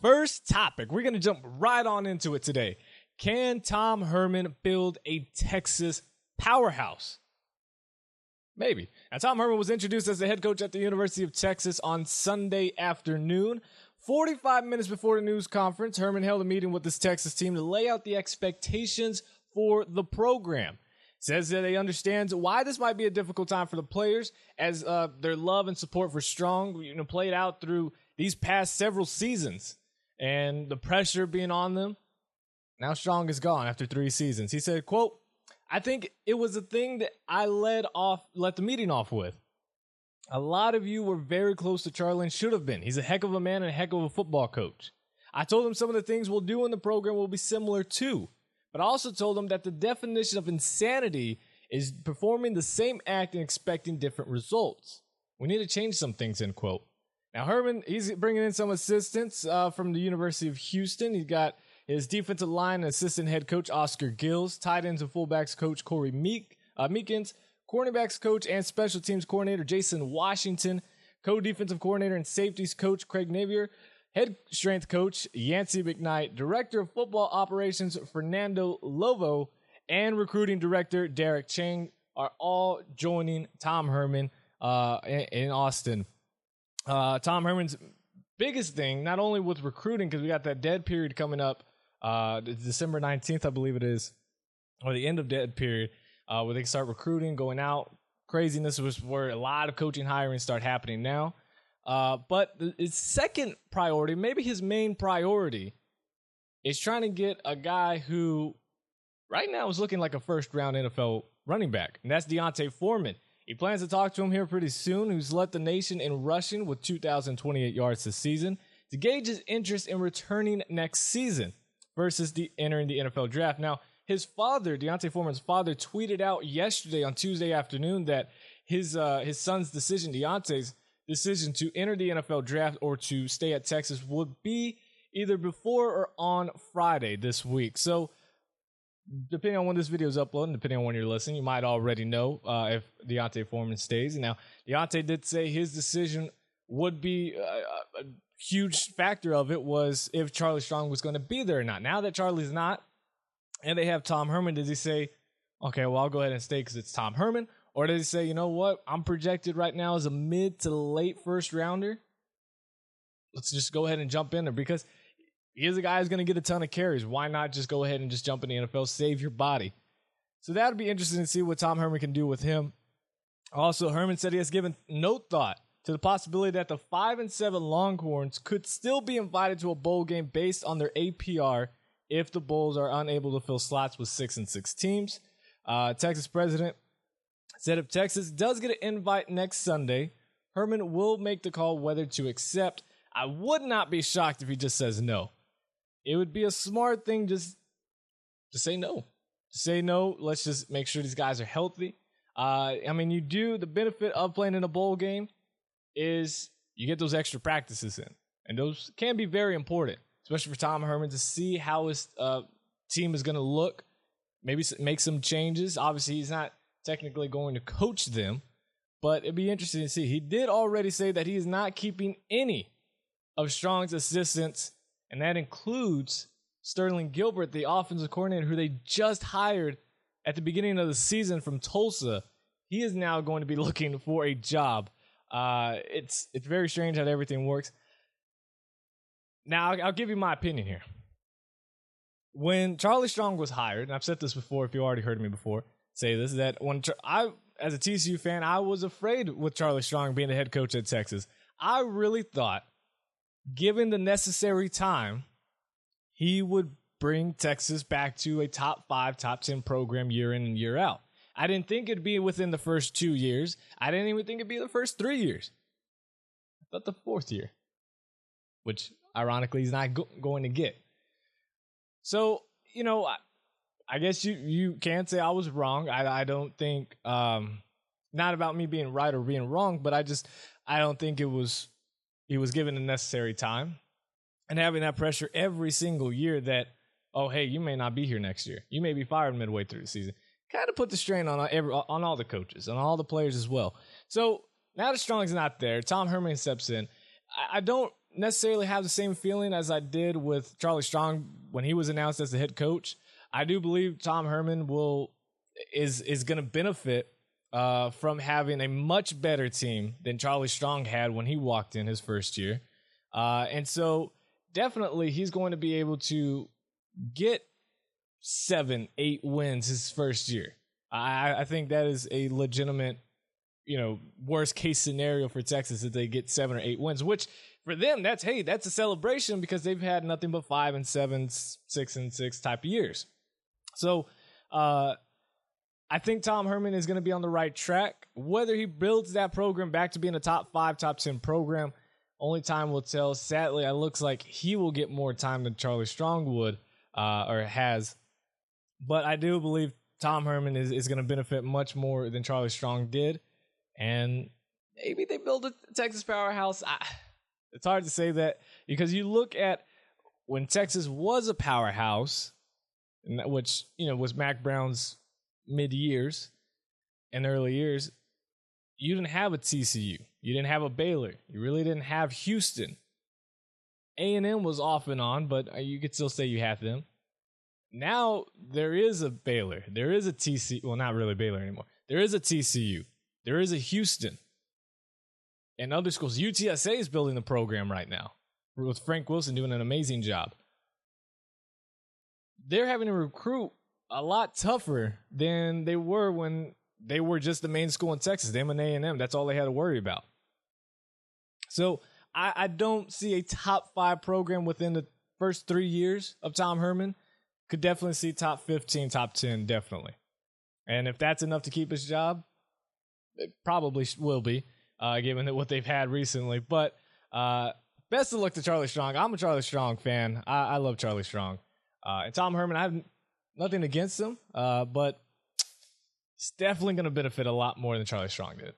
First topic, we're going to jump right on into it today. Can Tom Herman build a Texas powerhouse? Maybe. Now, Tom Herman was introduced as the head coach at the University of Texas on Sunday afternoon. 45 minutes before the news conference, Herman held a meeting with his Texas team to lay out the expectations for the program. Says that he understands why this might be a difficult time for the players, as their love and support for Strong played out through these past several seasons, and the pressure being on them. Now Strong is gone after 3 seasons. He said, quote, "I think it was the thing that I let the meeting off with. A lot of you were very close to Charlie and should have been. He's a heck of a man and a heck of a football coach. I told him some of the things we'll do in the program will be similar too. But I also told him that the definition of insanity is performing the same act and expecting different results. We need to change some things," end quote. Now Herman, he's bringing in some assistants from the University of Houston. He's got his defensive line and assistant head coach Oscar Gills, tight ends and fullbacks coach Corey Meekins, cornerbacks coach and special teams coordinator Jason Washington, co-defensive coordinator and safeties coach Craig Navier, head strength coach Yancey McKnight, director of football operations Fernando Lovo, and recruiting director Derek Chang are all joining Tom Herman in Austin. Tom Herman's biggest thing, not only with recruiting, because we got that dead period coming up, December 19th, I believe it is, or the end of dead period, where they can start recruiting, going out. Craziness was where a lot of coaching hiring start happening now. But his second priority, maybe his main priority, is trying to get a guy who right now is looking like a first-round NFL running back, and that's D'Onta Foreman. He plans to talk to him here pretty soon, who's led the nation in rushing with 2,028 yards this season, to gauge his interest in returning next season versus entering the NFL draft. Now, his father, D'Onta Foreman's father, tweeted out yesterday on Tuesday afternoon that his son's decision, Deontay's decision to enter the NFL draft or to stay at Texas would be either before or on Friday this week. So, depending on when this video is uploaded, depending on when you're listening, you might already know if D'Onta Foreman stays. Now, D'Onta did say his decision would be a huge factor of it was if Charlie Strong was going to be there or not. Now that Charlie's not, and they have Tom Herman, does he say, okay, well, I'll go ahead and stay because it's Tom Herman? Or does he say, you know what, I'm projected right now as a mid to late first rounder. Let's just go ahead and jump in there because he is a guy who's going to get a ton of carries. Why not just go ahead and just jump in the NFL, save your body? So that would be interesting to see what Tom Herman can do with him. Also, Herman said he has given no thought to the possibility that the 5-7 Longhorns could still be invited to a bowl game based on their APR if the Bulls are unable to fill slots with 6-6 teams. Texas president said if Texas does get an invite next Sunday, Herman will make the call whether to accept. I would not be shocked if he just says no. It would be a smart thing just to say no. To say no, let's just make sure these guys are healthy. The benefit of playing in a bowl game is you get those extra practices in. And those can be very important, especially for Tom Herman to see how his team is going to look. Maybe make some changes. Obviously, he's not technically going to coach them, but it'd be interesting to see. He did already say that he is not keeping any of Strong's assistants, and that includes Sterling Gilbert, the offensive coordinator who they just hired at the beginning of the season from Tulsa. He is now going to be looking for a job. It's very strange how everything works. Now, I'll give you my opinion here. When Charlie Strong was hired, and I've said this before if you already heard me before say this, that when as a TCU fan, I was afraid with Charlie Strong being the head coach at Texas. I really thought, given the necessary time, he would bring Texas back to a top 5, top 10 program year in and year out. I didn't think it'd be within the first 2 years. I didn't even think it'd be the first 3 years. I thought the 4th year, which ironically he's not going to get. So, I guess you can say I was wrong. I don't think, not about me being right or being wrong, but I don't think he was given the necessary time. And having that pressure every single year that, oh, hey, you may not be here next year. You may be fired midway through the season. Kind of put the strain on all the coaches and all the players as well. So now that Strong's not there, Tom Herman steps in. I don't necessarily have the same feeling as I did with Charlie Strong when he was announced as the head coach. I do believe Tom Herman is going to benefit from having a much better team than Charlie Strong had when he walked in his first year. And so definitely he's going to be able to get 7-8 wins his first year. I think that is a legitimate, worst case scenario for Texas if they get 7 or 8 wins, which for them, that's a celebration because they've had nothing but 5 and 7, 6 and 6 type of years. So, I think Tom Herman is going to be on the right track. Whether he builds that program back to being a top 5, top 10 program, only time will tell. Sadly, it looks like he will get more time than Charlie Strong would, or has. But I do believe Tom Herman is going to benefit much more than Charlie Strong did. And maybe they build a Texas powerhouse. It's hard to say that because you look at when Texas was a powerhouse, which, was Mac Brown's mid-years and early years, you didn't have a TCU. You didn't have a Baylor. You really didn't have Houston. A&M was off and on, but you could still say you had them. Now there is a Baylor. There is a TCU. Well, not really Baylor anymore. There is a TCU. There is a Houston. And other schools. UTSA is building the program right now with Frank Wilson doing an amazing job. They're having to recruit a lot tougher than they were when they were just the main school in Texas, them and A&M. That's all they had to worry about. So I don't see a top 5 program within the first 3 years of Tom Herman. Could definitely see top 15, top 10, definitely. And if that's enough to keep his job, it probably will be, given what they've had recently. But best of luck to Charlie Strong. I'm a Charlie Strong fan. I love Charlie Strong. And Tom Herman, I have nothing against him, but he's definitely going to benefit a lot more than Charlie Strong did.